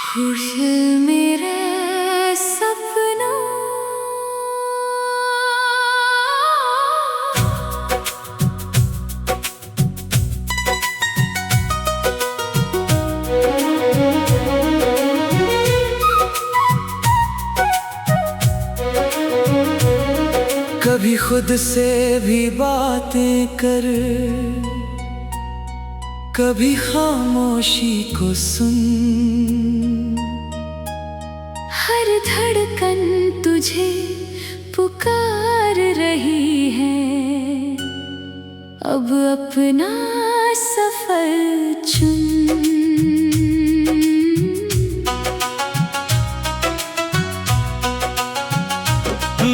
खुश मेरे सपना कभी खुद से भी बातें कर, कभी खामोशी को सुन। हर धड़कन तुझे पुकार रही है, अब अपना सफर चुन।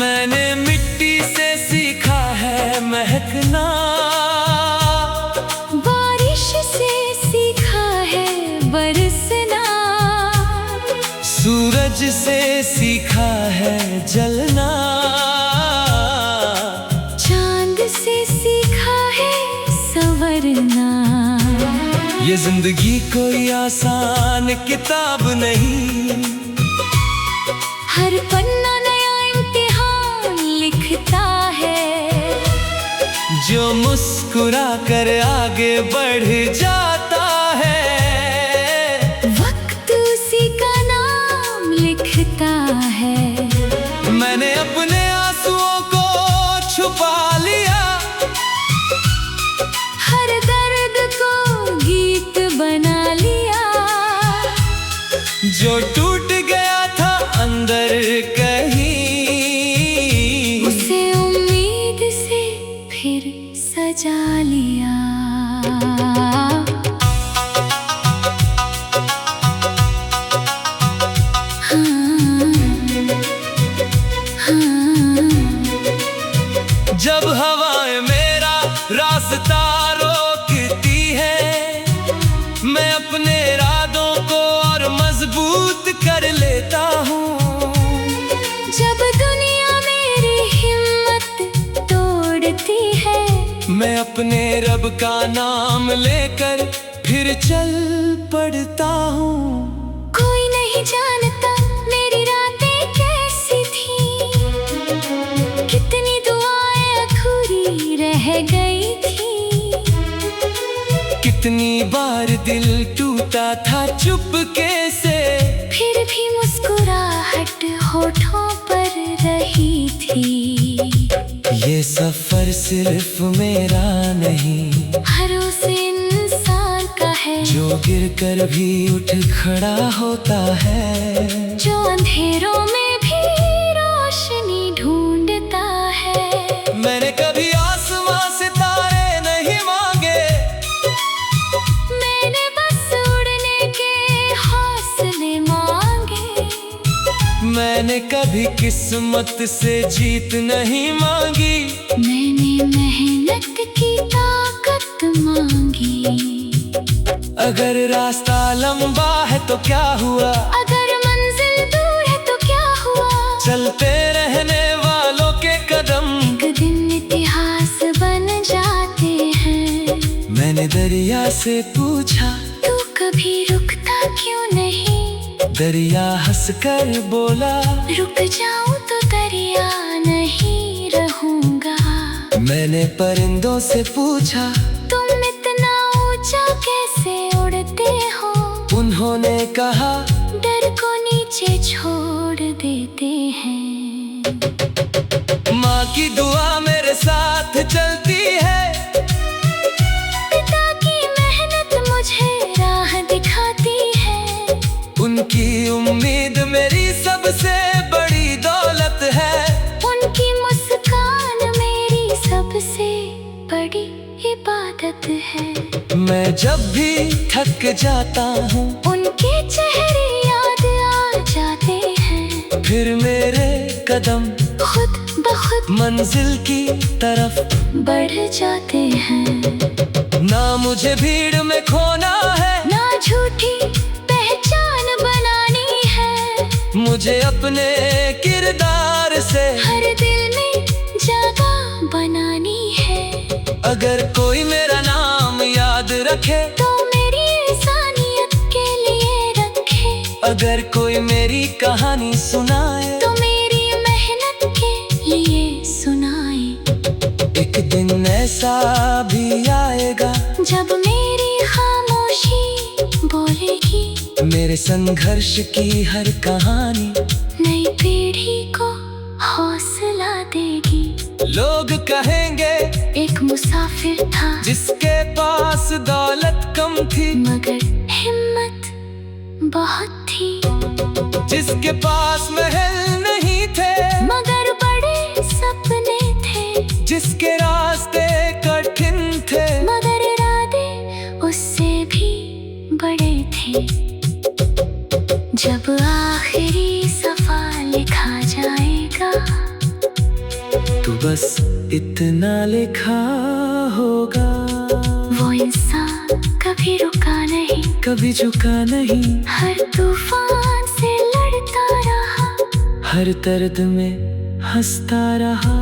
मैंने मिट्टी से सीखा है महकना, बारिश से सीखा है बरसना, सूरज से सीखा है जलना, चांद से सीखा है संवरना। ये जिंदगी कोई आसान किताब नहीं, हर पन्ना नया इम्तिहान लिखता है। जो मुस्कुरा कर आगे बढ़ जाता है, वक्त उसी का नाम लिखता है। मैंने अपने आंसुओं को छुपा लिया, हर दर्द को गीत बना लिया। जो टूट गया था अंदर कहीं, उसे उम्मीद से फिर सजा लिया। जब हवाएं मेरा रास्ता रोकती है, मैं अपने इरादों को और मजबूत कर लेता हूँ। जब दुनिया मेरी हिम्मत तोड़ती है, मैं अपने रब का नाम लेकर फिर चल पड़ता हूँ। कोई नहीं जानता मेरी रातें कैसी थी, कितनी दुआएं अधूरी रह गई थी, कितनी बार दिल टूटा था चुपके से, फिर भी मुस्कुराहट होठों पर रही थी। ये सफर सिर्फ मेरा नहीं, हर उस इंसान का है जो गिर कर भी उठ खड़ा होता है, जो अंधेरों में भी रोशनी ढूंढता है। मैंने कभी आसमां से तारे नहीं मांगे, मैंने बस उड़ने के हौसले मांगे। मैंने कभी किस्मत से जीत नहीं मांगी, मैंने मेहनत की ताकत मांगी। अगर रास्ता लंबा है तो क्या हुआ, अगर मंजिल दूर है तो क्या हुआ, चलते रहने वालों के कदम एक दिन इतिहास बन जाते हैं। मैंने दरिया से पूछा, तू कभी रुकता क्यों नहीं? दरिया हंसकर बोला, रुक जाऊं तो दरिया नहीं रहूंगा। मैंने परिंदों से पूछा, तुम इतना ऊंचा कैसे उड़ते हो? उन्होंने कहा, डर को नीचे छोड़ देते हैं। माँ की दुआ मेरे साथ चलती है, पिता की मेहनत मुझे राह दिखाती है, उनकी उम्मीद मेरी सबसे बड़ी दौलत है, उनकी मुस्कान मेरी सबसे बड़ी इबादत है। मैं जब भी थक जाता हूँ, उनके चेहरे याद आ जाते हैं, फिर मेरे कदम खुद ब खुद मंजिल की तरफ बढ़ जाते हैं। ना मुझे भीड़ में खोना है, ना झूठी पहचान बनानी है, मुझे अपने किरदार से हर दिल में जगह बनानी है। अगर कोई मेरा नाम याद रखे तो मेरी इंसानियत के लिए रखे। अगर कोई मेरी कहानी सुनाए तो मेरी मेहनत के लिए सुनाए। एक दिन ऐसा भी आएगा जब मेरी खामोशी बोलेगी, मेरे संघर्ष की हर कहानी नई पीढ़ी को हौसला देगी। लोग कहेंगे एक मुसाफिर था जिसके पास दौलत कम थी, मगर हिम्मत बहुत थी। जिसके पास महल नहीं थे, मगर बड़े सपने थे। जिसके रास्ते कठिन थे, मगर इरादे उससे भी बड़े थे। जब आखिरी सफा लिखा जाएगा, तो बस इतना लिखा होगा। वो इंसान कभी रुका नहीं, कभी झुका नहीं, हर तूफान से लड़ता रहा, हर दर्द में हंसता रहा।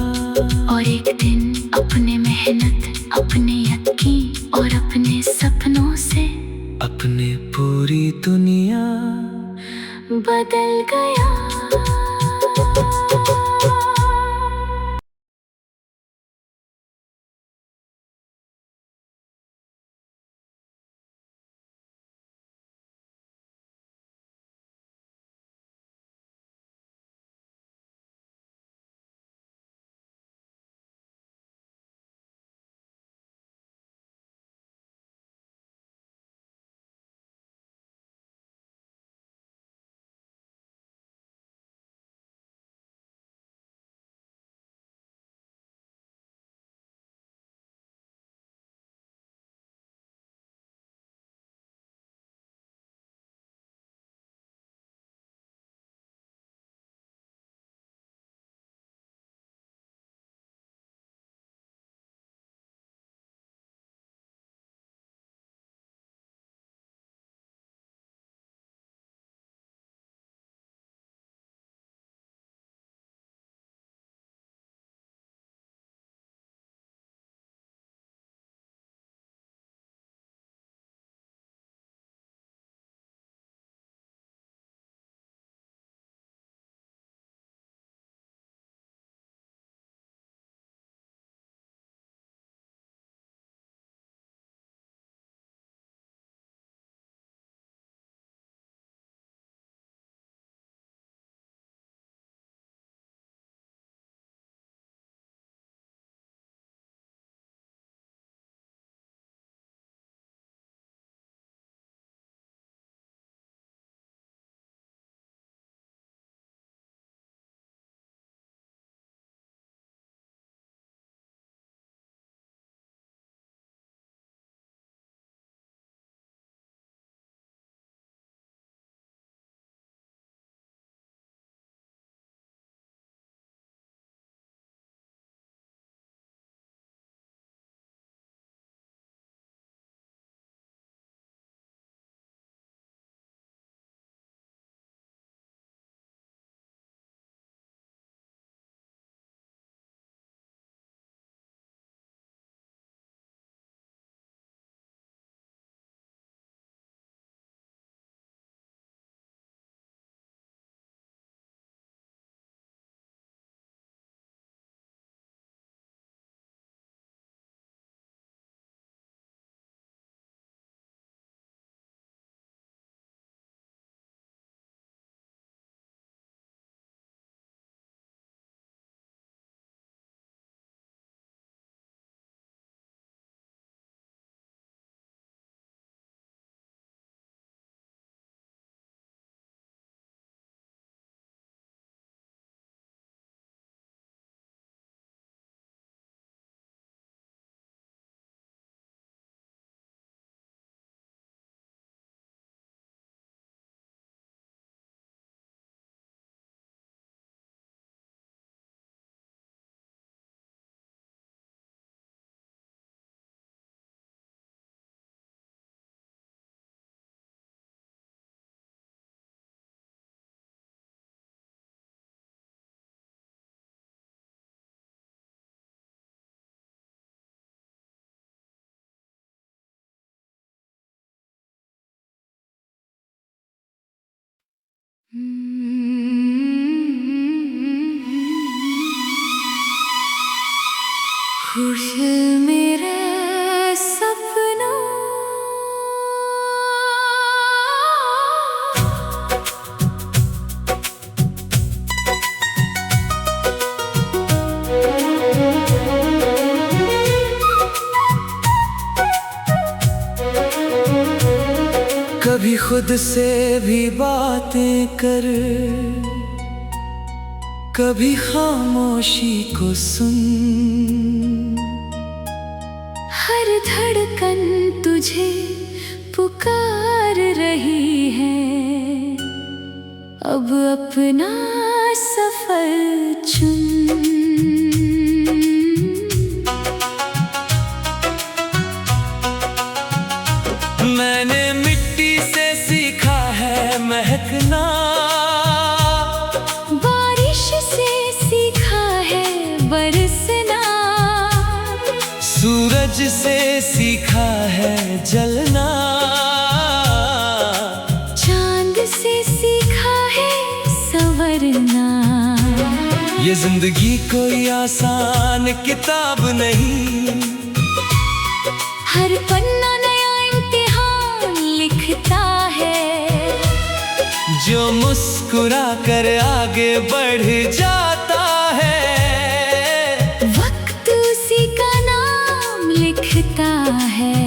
और एक दिन अपने मेहनत, अपने यकीन और अपने सपनों से अपने पूरी दुनिया बदल गया। खुश मेरे सपनों कभी खुद से भी बातें कर, कभी खामोशी को सुन। हर धड़कन तुझे पुकार रही है, अब अपना सफर चुन। मैंने मिट्टी से सीखा है महकना, बारिश से सीखा है बरसना, सूरज से सीखा है जलना, चांद से सीखा है संवरना। ये जिंदगी कोई आसान किताब नहीं, हर पन्ना नया इम्तिहान लिखता है, जो मुस्कुरा कर आगे बढ़ जाता है, वक्त उसी का नाम लिखता है।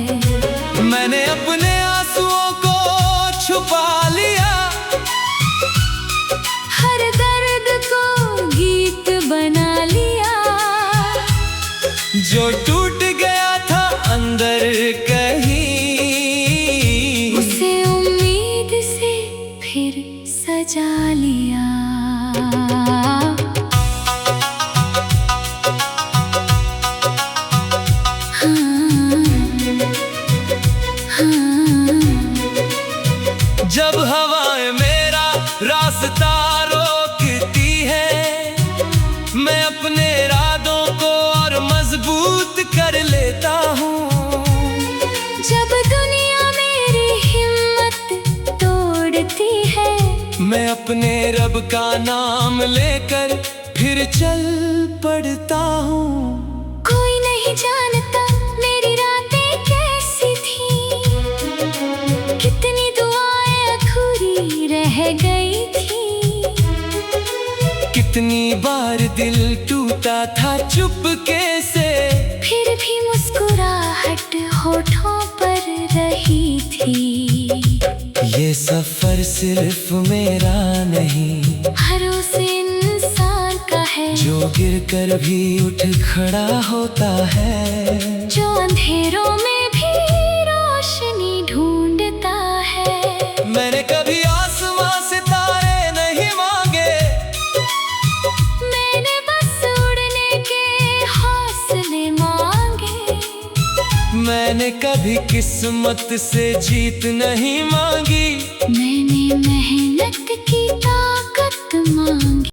मैंने अपने आंसुओं को छुपा लिया, हर दर्द को गीत बना लिया, जो टूट गया था अंदर कहीं, उसे उम्मीद से फिर सजा लिया। जब हवाएं मेरा रास्ता रोकती है, मैं अपने इरादों को और मजबूत कर लेता हूँ। जब दुनिया मेरी हिम्मत तोड़ती है, मैं अपने रब का नाम लेकर फिर चल पड़ता हूँ। कोई नहीं जानता मेरी रातें कैसी थी, कितनी दुआएं अधूरी रह गई थी, कितनी बार दिल टूटा था चुपके से, फिर भी मुस्कुराहट होठों पर रही थी। ये सफर सिर्फ मेरा नहीं, हर उस इंसान का है, जो गिर कर भी उठ खड़ा होता है, जो अंधेरों में भी रोशनी ढूंढता है। मैंने कभी आसमां से तारे नहीं मांगे, मैंने बस उड़ने के हौसले मांगे, मैंने कभी किस्मत से जीत नहीं मांगी, मैंने मेहनत